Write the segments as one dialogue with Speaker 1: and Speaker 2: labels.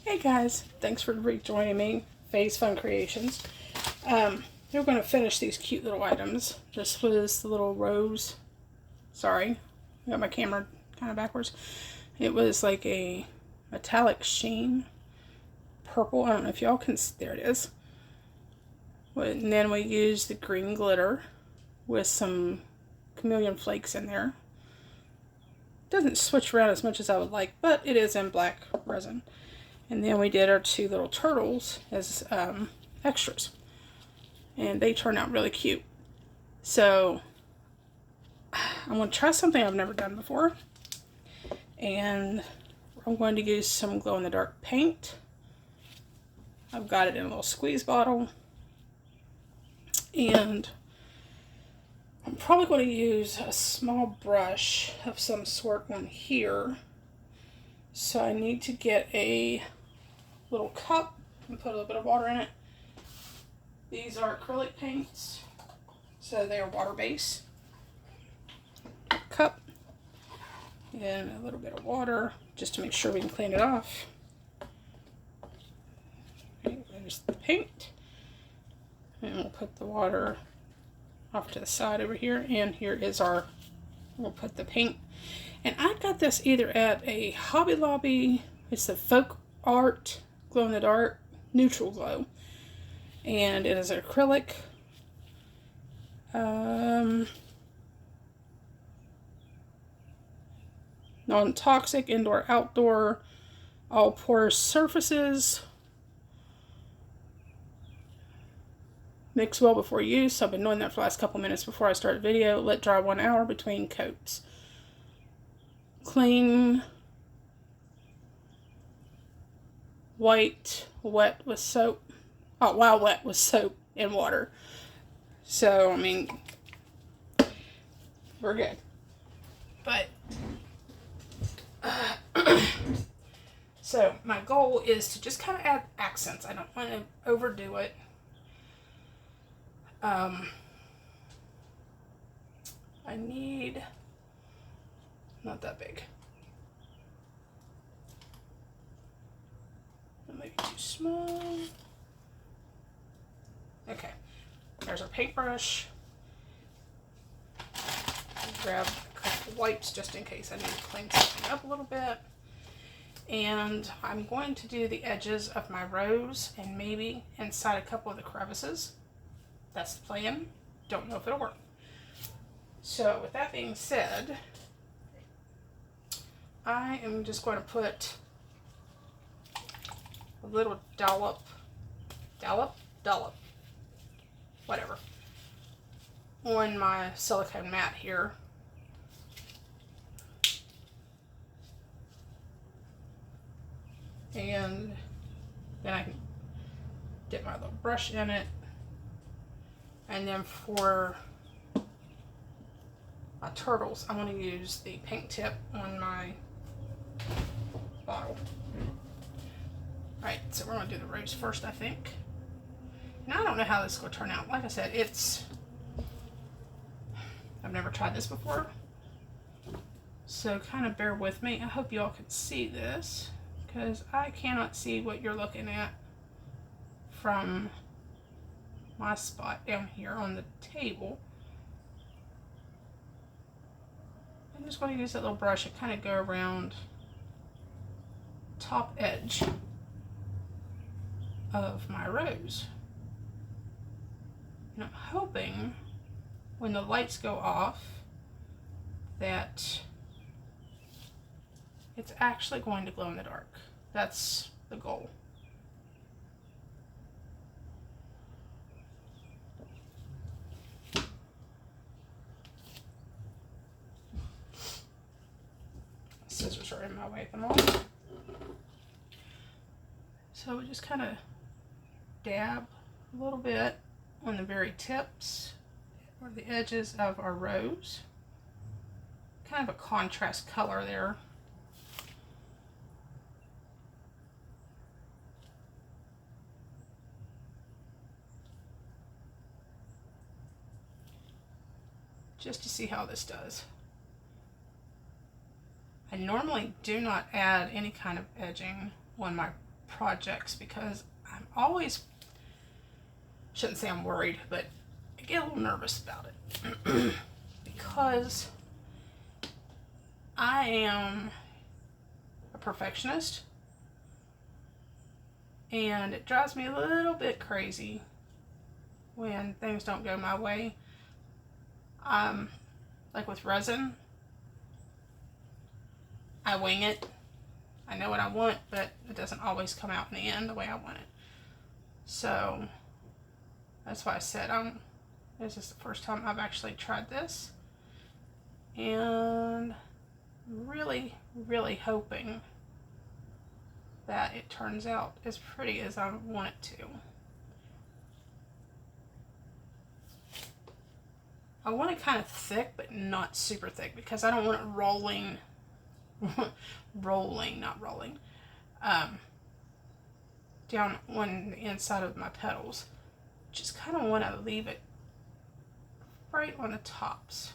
Speaker 1: Hey guys, thanks for rejoining me, Faye's Fun Creations. We're going to finish these cute little items. This was the little rose. Sorry, I got my camera kind of backwards. It was like a metallic sheen, purple. I don't know if y'all can see. There it is. And then we used the green glitter with some chameleon flakes in there. Doesn't switch around as much as I would like, but it is in black resin. And then we did our two little turtles as extras. And they turned out really cute. So I'm going to try something I've never done before. And I'm going to use some glow-in-the-dark paint. I've got it in a little squeeze bottle. And I'm probably going to use a small brush of some sort on here. So I need to get a little cup and put a little bit of water in it. These are acrylic paints, so they are water-based. Cup and a little bit of water just to make sure we can clean it off. Okay, there's the paint. And we'll put the water off to the side over here. And here is we'll put the paint. And I got this either at a Hobby Lobby. It's the Folk Art Glow-in-the-Dark Neutral Glow. And it is acrylic. Non-toxic, indoor, outdoor, all porous surfaces. Mix well before use. So I've been doing that for the last couple minutes before I start the video. Let dry 1 hour between coats. Clean, white, wet with soap. Oh, wow, wet with soap and water. So, I mean, we're good. But, so my goal is to just kind of add accents. I don't want to overdo it. I need, not that big. Maybe too small. Okay, there's our paintbrush. Grab a couple wipes just in case I need to clean something up a little bit. And I'm going to do the edges of my rose and maybe inside a couple of the crevices. That's the plan. Don't know if it'll work. So with that being said, I am just going to put a little dollop, whatever, on my silicone mat here. And then I can dip my little brush in it. And then for my turtles, I'm going to use the pink tip on my bottle. Alright, so we're going to do the rose first, I think. Now I don't know how this is going to turn out. Like I said, I've never tried this before. So kind of bear with me. I hope y'all can see this, because I cannot see what you're looking at from my spot down here on the table. I'm just going to use that little brush and kind of go around top edge of my rose. And I'm hoping when the lights go off that it's actually going to glow in the dark. That's the goal. Scissors are in my way at the moment. So we just kind of dab a little bit on the very tips or the edges of our rose. Kind of a contrast color there. Just to see how this does. I normally do not add any kind of edging on my projects because I'm always, shouldn't say I'm worried, but I get a little nervous about it because I am a perfectionist and it drives me a little bit crazy when things don't go my way. Like with resin, I wing it. I know what I want, but it doesn't always come out in the end the way I want it. So that's why I said this is the first time I've actually tried this, and really, really hoping that it turns out as pretty as I want it to. I want it kind of thick, but not super thick because I don't want it rolling, not rolling, down on the inside of my petals. Just kind of want to leave it right on the tops.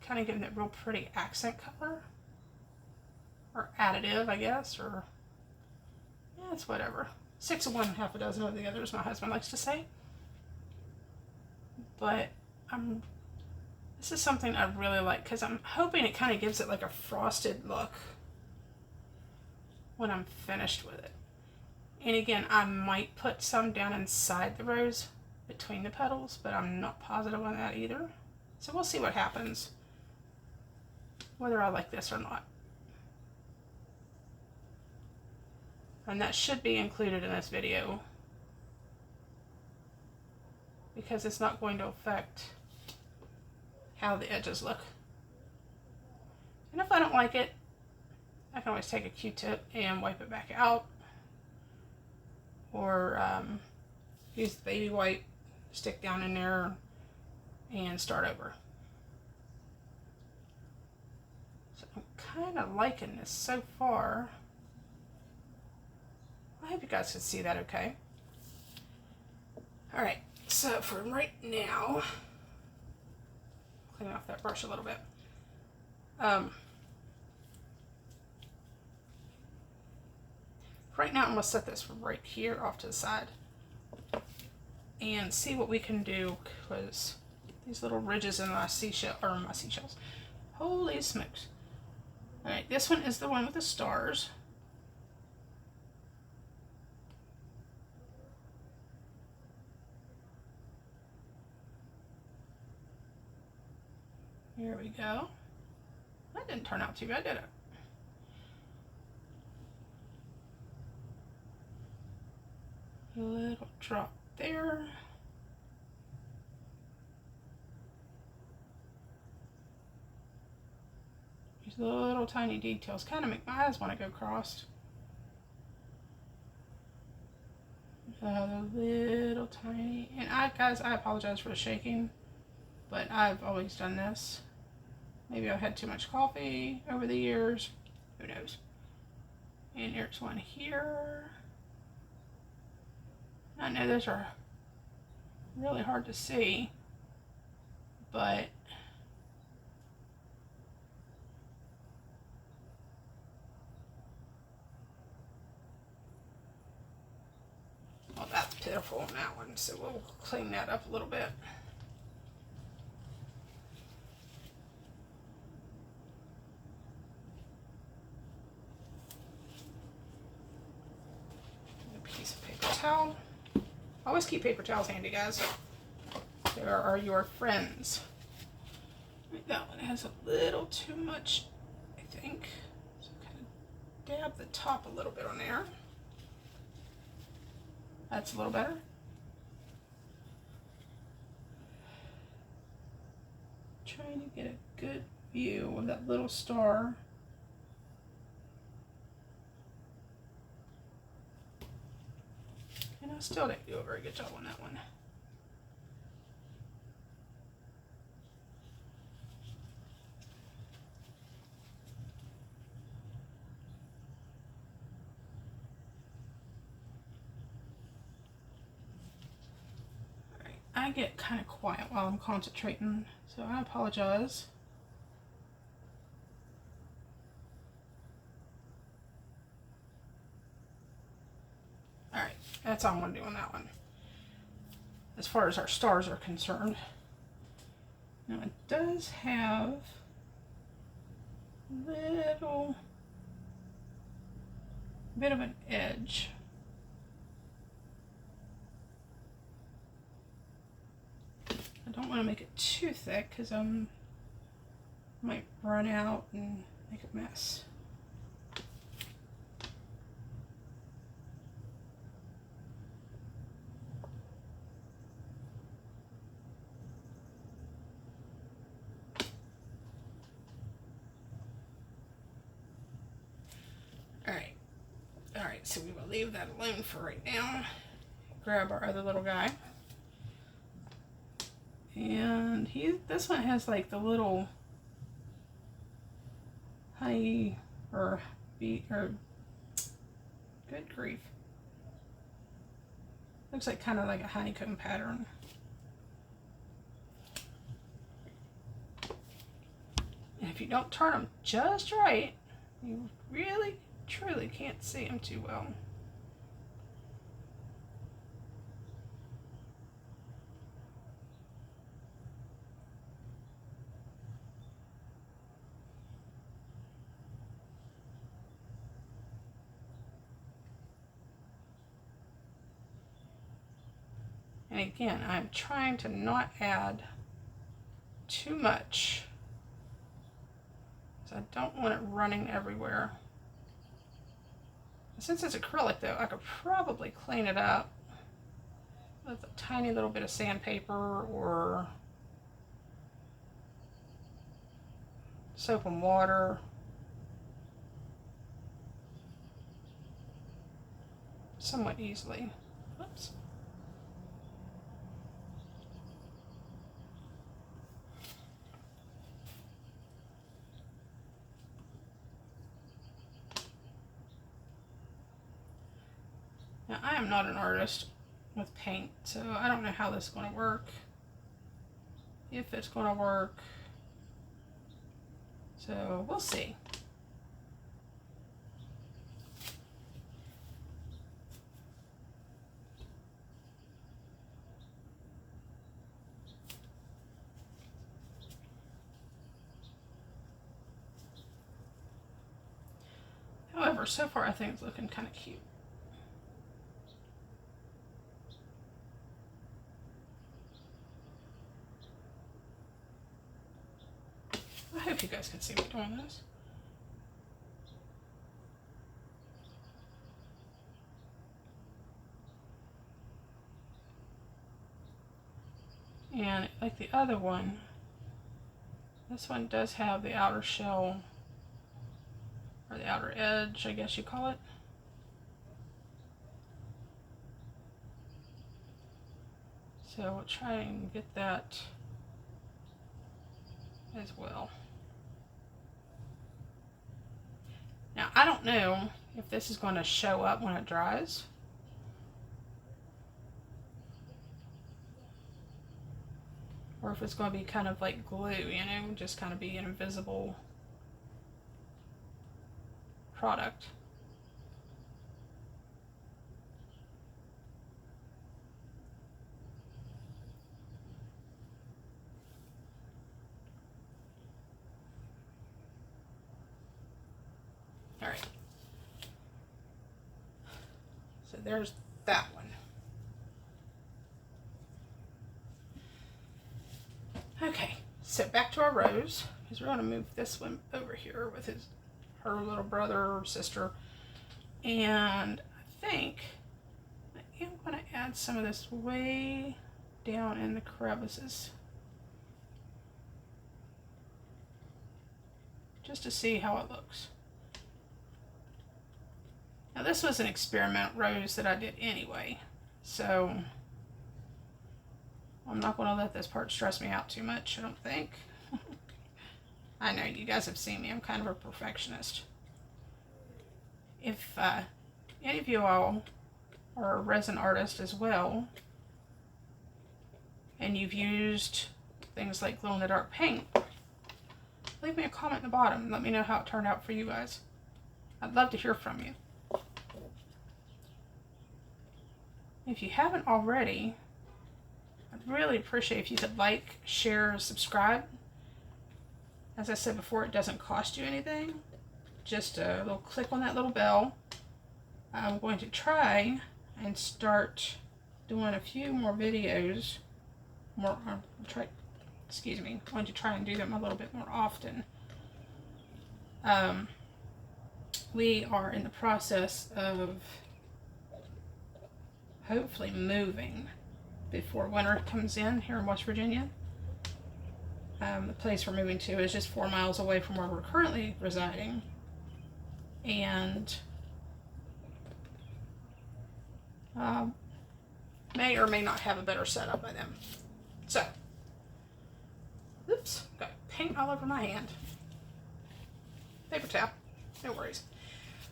Speaker 1: Kind of giving it real pretty accent color. Or additive, I guess, or yeah, it's whatever. 6 of one, half a dozen of the other, as my husband likes to say. But this is something I really like because I'm hoping it kind of gives it like a frosted look when I'm finished with it. And again, I might put some down inside the rose between the petals, but I'm not positive on that either. So we'll see what happens, whether I like this or not. And that should be included in this video because it's not going to affect how the edges look. And if I don't like it, I can always take a Q-tip and wipe it back out, or use the baby wipe, stick down in there and start over. So I'm kind of liking this so far. I hope you guys can see that okay. Alright, so for right now, clean off that brush a little bit. Right now I'm going to set this right here off to the side and see what we can do, because these little ridges in my seashells. Holy smokes. Alright, this one is the one with the stars. Here we go. That didn't turn out too bad, did it? A little drop there. These little tiny details kind of make my eyes want to go crossed. The little tiny, and guys, I apologize for the shaking, but I've always done this. Maybe I've had too much coffee over the years. Who knows? And here's one here. I know those are really hard to see, but well, that's pitiful on that one, so we'll clean that up a little bit. Piece of paper towel. Always keep paper towels handy, guys. They are your friends. That one has a little too much, I think. So kind of dab the top a little bit on there. That's a little better. Trying to get a good view of that little star. And I still didn't do a very good job on that one. Alright, I get kind of quiet while I'm concentrating, so I apologize. That's all I'm going to do on that one. As far as our stars are concerned. Now it does have a little bit of an edge. I don't want to make it too thick because I might run out and make a mess. Alright, so we will leave that alone for right now. Grab our other little guy. And this one has like the little honey or bee, or good grief. Looks like kind of like a honeycomb pattern. And if you don't turn them just right, you really truly can't see them too well. And again, I'm trying to not add too much, because I don't want it running everywhere. Since it's acrylic though, I could probably clean it up with a tiny little bit of sandpaper or soap and water. Somewhat easily. Oops. Now, I am not an artist with paint, so I don't know how this is going to work. If it's going to work. So, we'll see. However, so far I think it's looking kind of cute. I hope you guys can see me doing this. And like the other one, this one does have the outer shell, or the outer edge, I guess you call it. So we'll try and get that as well. Now, I don't know if this is going to show up when it dries. Or if it's going to be kind of like glue, you know, just kind of be an invisible product. All right. So there's that one. Okay, so back to our rose, because we're going to move this one over here with her little brother or sister. And I think I am going to add some of this way down in the crevices, just to see how it looks. Now this was an experiment rose that I did anyway, so I'm not going to let this part stress me out too much, I don't think. I know you guys have seen me, I'm kind of a perfectionist. If any of you all are a resin artist as well, and you've used things like glow-in-the-dark paint, leave me a comment in the bottom and let me know how it turned out for you guys. I'd love to hear from you. if you haven't already, I'd really appreciate if you could like, share, subscribe. As I said before, it doesn't cost you anything. Just a little click on that little bell. I'm going to try and start doing a few more videos. I'm going to try and do them a little bit more often. We are in the process of hopefully moving before winter comes in here in West Virginia. The place we're moving to is just 4 miles away from where we're currently residing, and may or may not have a better setup by then. So, oops, got paint all over my hand. Paper towel, no worries.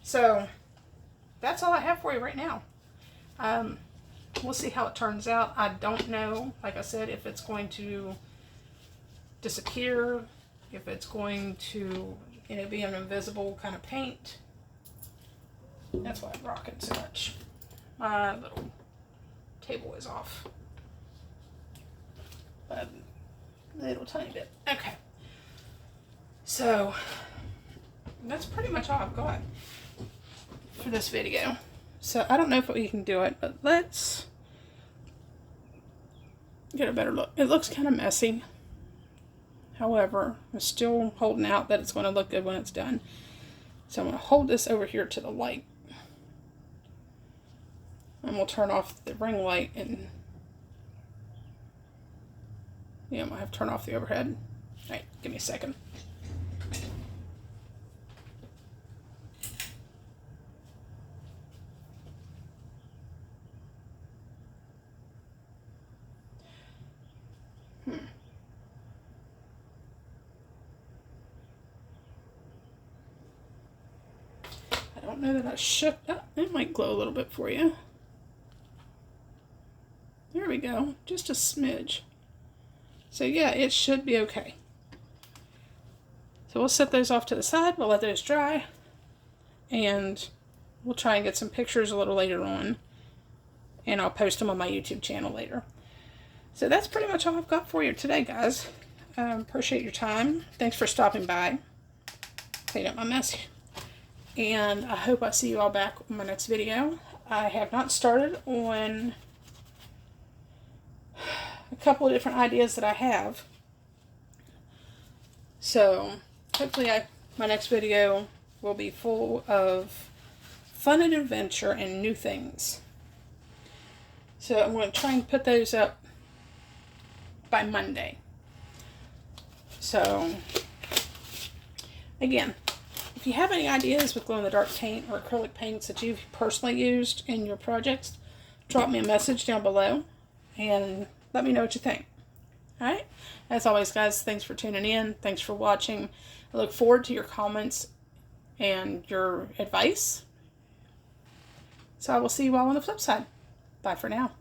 Speaker 1: So, that's all I have for you right now. We'll see how it turns out. I don't know, like I said, if it's going to disappear, if it's going to, be an invisible kind of paint. That's why I'm rocking so much. My little table is off. A little tiny bit. Okay. So, that's pretty much all I've got for this video. So, I don't know if we can do it, but let's get a better look. It looks kind of messy. However, I'm still holding out that it's going to look good when it's done. So I'm going to hold this over here to the light. And we'll turn off the ring light and I'm going to have to turn off the overhead. Alright, give me a second. I don't know that I shook. Oh, it might glow a little bit for you. There we go. Just a smidge. So yeah, it should be okay. So we'll set those off to the side. We'll let those dry. And we'll try and get some pictures a little later on. And I'll post them on my YouTube channel later. So that's pretty much all I've got for you today, guys. Appreciate your time. Thanks for stopping by. Clean up my mess. And I hope I see you all back on my next video. I have not started on a couple of different ideas that I have. So hopefully my next video will be full of fun and adventure and new things. So I'm going to try and put those up by Monday. So again, if you have any ideas with glow-in-the-dark paint or acrylic paints that you've personally used in your projects, drop me a message down below and let me know what you think. Alright? As always, guys, thanks for tuning in. Thanks for watching. I look forward to your comments and your advice. So I will see you all on the flip side. Bye for now.